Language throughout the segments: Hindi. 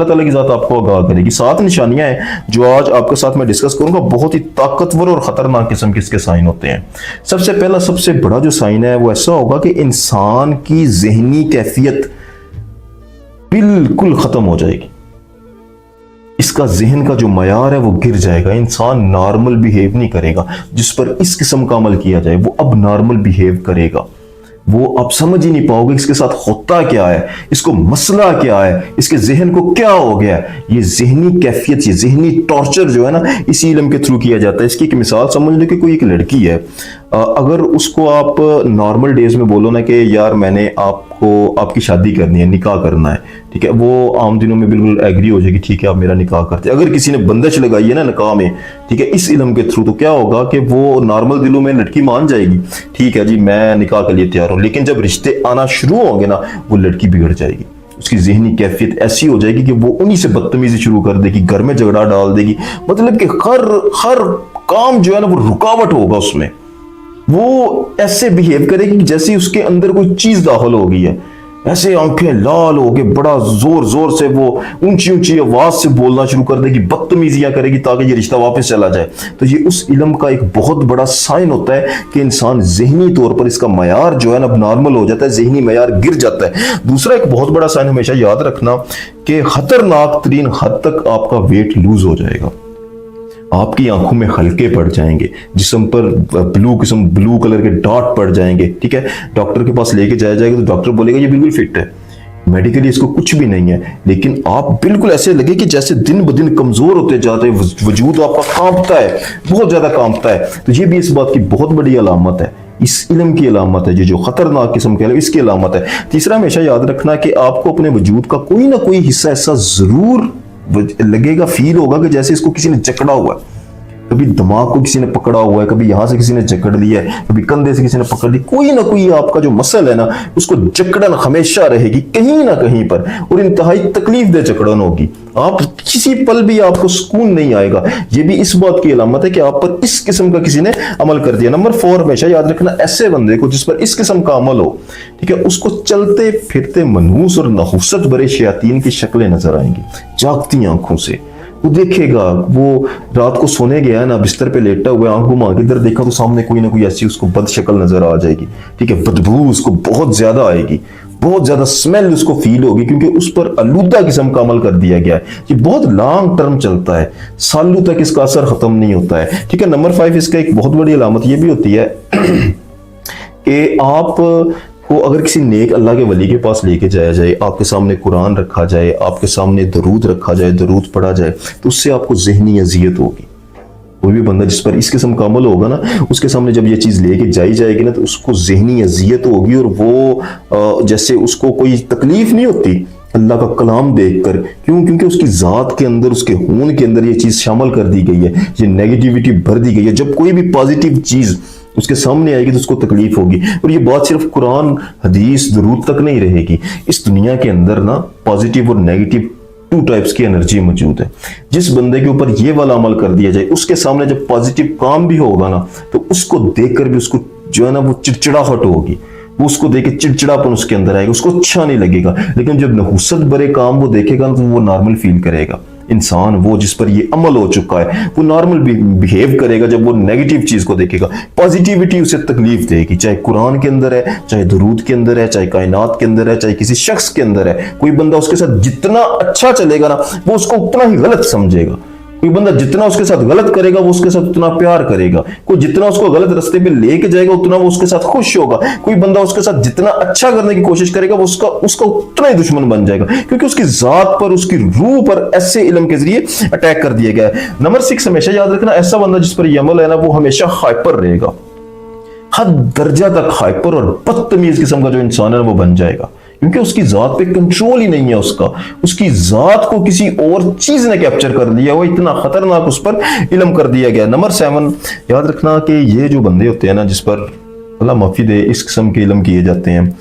अल्लाह ताला की ज़ात आपको आगाह करेगी। 7 निशानियां हैं जो आज आपके साथ मैं डिस्कस करूंगा, बहुत ही ताकतवर और खतरनाक किस्म के इसके साइन होते हैं। सबसे पहला सबसे बड़ा जो साइन है वो ऐसा होगा कि इंसान की जहनी कैफियत बिल्कुल खत्म हो जाएगी। इसका जहन का जो मयार है वो गिर जाएगा। इंसान नॉर्मल बिहेव नहीं करेगा। जिस पर इस किस्म का अमल किया जाए वो अब नॉर्मल बिहेव करेगा। वो आप समझ ही नहीं पाओगे इसके साथ होता क्या है, इसको मसला क्या है, इसके जहन को क्या हो गया है। ये जहनी कैफियत, ये जहनी टॉर्चर जो है ना, इसी इल्म के थ्रू किया जाता है। इसकी एक मिसाल समझ लो कि कोई एक लड़की है, अगर उसको आप नॉर्मल डेज में बोलो ना कि यार मैंने आपकी शादी करनी है, निकाह करना है, ठीक है, वो आम दिनों में बिल्कुल एग्री हो जाएगी, ठीक है आप मेरा निकाह करते हैं। अगर किसी ने बंदिश लगाई है ना निकाह में, ठीक है, इस इल्म के थ्रू, तो क्या होगा कि वो नॉर्मल दिलों में लड़की मान जाएगी, ठीक है जी मैं निकाह के लिए तैयार हूं। लेकिन जब रिश्ते आना शुरू होंगे ना, वो लड़की बिगड़ जाएगी। उसकी जहनी कैफियत ऐसी हो जाएगी कि वो उन्हीं से बदतमीजी शुरू कर देगी, घर में झगड़ा डाल देगी। मतलब कि हर काम जो है ना वो रुकावट होगा उसमें। वो ऐसे बिहेव करेगी जैसे उसके अंदर कोई चीज दाखिल हो गई है। ऐसे आंखें लाल हो के बड़ा जोर जोर से वो ऊंची ऊंची आवाज से बोलना शुरू कर देगी, बदतमीजियां करेगी ताकि ये रिश्ता वापस चला जाए। तो ये उस इल्म का एक बहुत बड़ा साइन होता है कि इंसान जहनी तौर पर इसका मयार जो है ना नॉर्मल हो जाता है, जहनी मयार गिर जाता है। दूसरा एक बहुत बड़ा साइन हमेशा याद रखना कि खतरनाक तरीन हद तक आपका वेट लूज हो जाएगा। आपकी आंखों में हल्के पड़ जाएंगे, जिस्म पर ब्लू कलर के डॉट पड़ जाएंगे, ठीक है। डॉक्टर के पास लेके जाया जाएगा तो डॉक्टर बोलेगा ये बिल्कुल फिट है, मेडिकली इसको कुछ भी नहीं है। लेकिन आप बिल्कुल ऐसे लगे कि जैसे दिन ब दिन कमजोर होते जाते हैं, वजूद आपका कांपता है, बहुत ज्यादा कांपता है। तो ये भी इस बात की बहुत बड़ी अलामत है, इस इल्म की अलामत है, जो खतरनाक किस्म के इसकी अलामत है। तीसरा हमेशा याद रखना कि आपको अपने वजूद का कोई ना कोई हिस्सा ऐसा जरूर लगेगा, फील होगा कि जैसे इसको किसी ने जकड़ा हुआ है। कभी दिमाग को किसी ने पकड़ा हुआ है, कभी यहां से किसी ने जकड़ लिया है, कभी कंधे से किसी ने पकड़ ली। कोई ना कोई आपका जो मसल है ना, उसको जकड़न हमेशा रहेगी कहीं ना कहीं पर, और इंतहाई तकलीफ दे जकड़न होगी। आप किसी पल भी आपको सुकून नहीं आएगा। ये भी इस बात की अलामत है कि आप पर इस किस्म का किसी ने अमल कर दिया। नंबर 4 हमेशा याद रखना, ऐसे बंदे को जिस पर इस किस्म का अमल हो, ठीक है, उसको चलते फिरते मनहूस और नहुसत भरे शयातीन की शक्लें नजर आएंगी जागती आंखों से। वो देखेगा, वो रात को सोने गया है ना, बिस्तर पे लेटा हुआ, आंख घुमा के इधर देखा तो सामने कोई ना कोई ऐसी उसको बद शक्ल नजर आ जाएगी, ठीक है। बदबू उसको बहुत ज्यादा आएगी, बहुत ज्यादा स्मेल उसको फील होगी, क्योंकि उस पर आलूदा किस्म का अमल कर दिया गया है। ये बहुत लॉन्ग टर्म चलता है, सालों तक इसका असर खत्म नहीं होता है, ठीक है। नंबर 5 इसका एक बहुत बड़ी अलामत ये भी होती है कि आप को अगर किसी नेक अल्लाह के वली के पास लेके जाया जाए, आपके सामने कुरान रखा जाए, आपके सामने दरूद रखा जाए, दरूद पढ़ा जाए, तो उससे आपको जहनी अजियत होगी। कोई भी बंदा जिस पर इस किस्म का अमल होगा ना, उसके सामने जब ये चीज लेके जाई जाएगी ना, तो उसको जहनी अजियत होगी, और वो जैसे उसको कोई तकलीफ नहीं होती अल्लाह का कलाम देखकर। क्यों? क्योंकि उसकी जात के अंदर, उसके खून के अंदर ये चीज शामिल कर दी गई है, ये नेगेटिविटी भर दी गई है। जब कोई भी पॉजिटिव चीज उसके सामने आएगी तो उसको तकलीफ होगी। और ये बात सिर्फ कुरान, हदीस, दरूद तक नहीं रहेगी। इस दुनिया के अंदर ना पॉजिटिव और नेगेटिव 2 टाइप्स की एनर्जी मौजूद है। जिस बंदे के ऊपर ये वाला अमल कर दिया जाए, उसके सामने जब पॉजिटिव काम भी होगा ना, तो उसको देखकर भी उसको जो है ना वो चिड़चिड़ाहट होगी, वो उसको देख के चिड़चिड़ापन उसके अंदर आएगा, उसको अच्छा नहीं लगेगा। लेकिन जब नहुसत भरे काम वो देखेगा ना, तो वो नॉर्मल फील करेगा। इंसान वो जिस पर ये अमल हो चुका है वो नॉर्मल बिहेव करेगा जब वो नेगेटिव चीज को देखेगा। पॉजिटिविटी उसे तकलीफ देगी, चाहे कुरान के अंदर है, चाहे दरूद के अंदर है, चाहे कायनात के अंदर है, चाहे किसी शख्स के अंदर है। कोई बंदा उसके साथ जितना अच्छा चलेगा ना, वो उसको उतना ही गलत समझेगा। कोई बंदा जितना उसके साथ गलत करेगा, वो उसके साथ उतना प्यार करेगा। कोई जितना उसको गलत रास्ते पे लेके जाएगा, उतना वो उसके साथ खुश होगा। कोई बंदा उसके साथ जितना अच्छा करने की कोशिश करेगा, वो उसका उतना ही दुश्मन बन जाएगा, क्योंकि उसकी जात पर, उसकी रूह पर ऐसे इल्म के जरिए अटैक कर दिया गया है। नंबर 6 हमेशा याद रखना, ऐसा बंदा जिस पर यह अमल है ना, वो हमेशा हाइपर रहेगा, हद दर्जा तक हाइपर और बदतमीज किस्म का जो इंसान है वो बन जाएगा, क्योंकि उसकी जात पे कंट्रोल ही नहीं है। उसकी जात को किसी और चीज ने कैप्चर कर लिया, वो इतना खतरनाक उस पर इल्म कर दिया गया। नंबर 7 याद रखना कि ये जो बंदे होते हैं ना, जिस पर अल्लाह माफी दे इस किस्म के इल्म किए जाते हैं,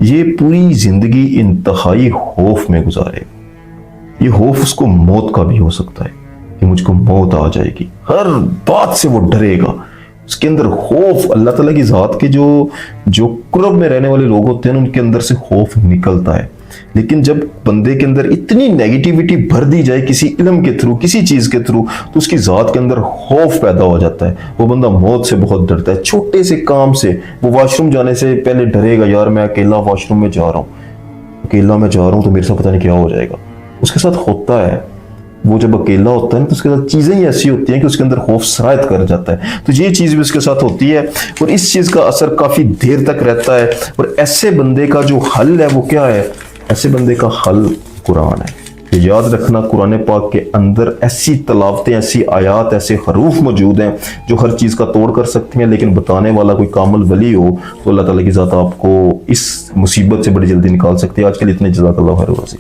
ये पूरी जिंदगी इंतहाई खौफ में गुजारेगा। ये खौफ उसको मौत का भी हो सकता है कि मुझको मौत आ जाएगी, हर बात से वो डरेगा। उसके अंदर खौफ, अल्लाह ताला की जात के जो कुर्ब में रहने वाले लोग होते हैं उनके अंदर से खौफ निकलता है। लेकिन जब बंदे के अंदर इतनी नेगेटिविटी भर दी जाए किसी इल्म के थ्रू, किसी चीज के थ्रू, तो उसकी जात के अंदर खौफ पैदा हो जाता है। वो बंदा मौत से बहुत डरता है, छोटे से काम से। वो वॉशरूम जाने से पहले डरेगा, यार मैं अकेला वॉशरूम में जा रहा हूँ तो मेरे साथ पता नहीं क्या हो जाएगा। उसके साथ होता है, वो जब अकेला होता है तो उसके साथ चीजें ही ऐसी होती हैं कि उसके अंदर खौफ सरायत कर जाता है। तो ये चीज भी उसके साथ होती है और इस चीज का असर काफी देर तक रहता है। और ऐसे बंदे का जो हल है वो क्या है? ऐसे बंदे का हल कुरान है। तो याद रखना, कुरान पाक के अंदर ऐसी तलावतें, ऐसी आयात, ऐसे हरूफ मौजूद हैं जो हर चीज का तोड़ कर सकती हैं, लेकिन बताने वाला कोई कामिल वली हो तो अल्लाह ताला की ज़ात आपको इस मुसीबत से बड़ी जल्दी निकाल सकती है। आज के लिए इतने, जज़ाकल्लाह खैर।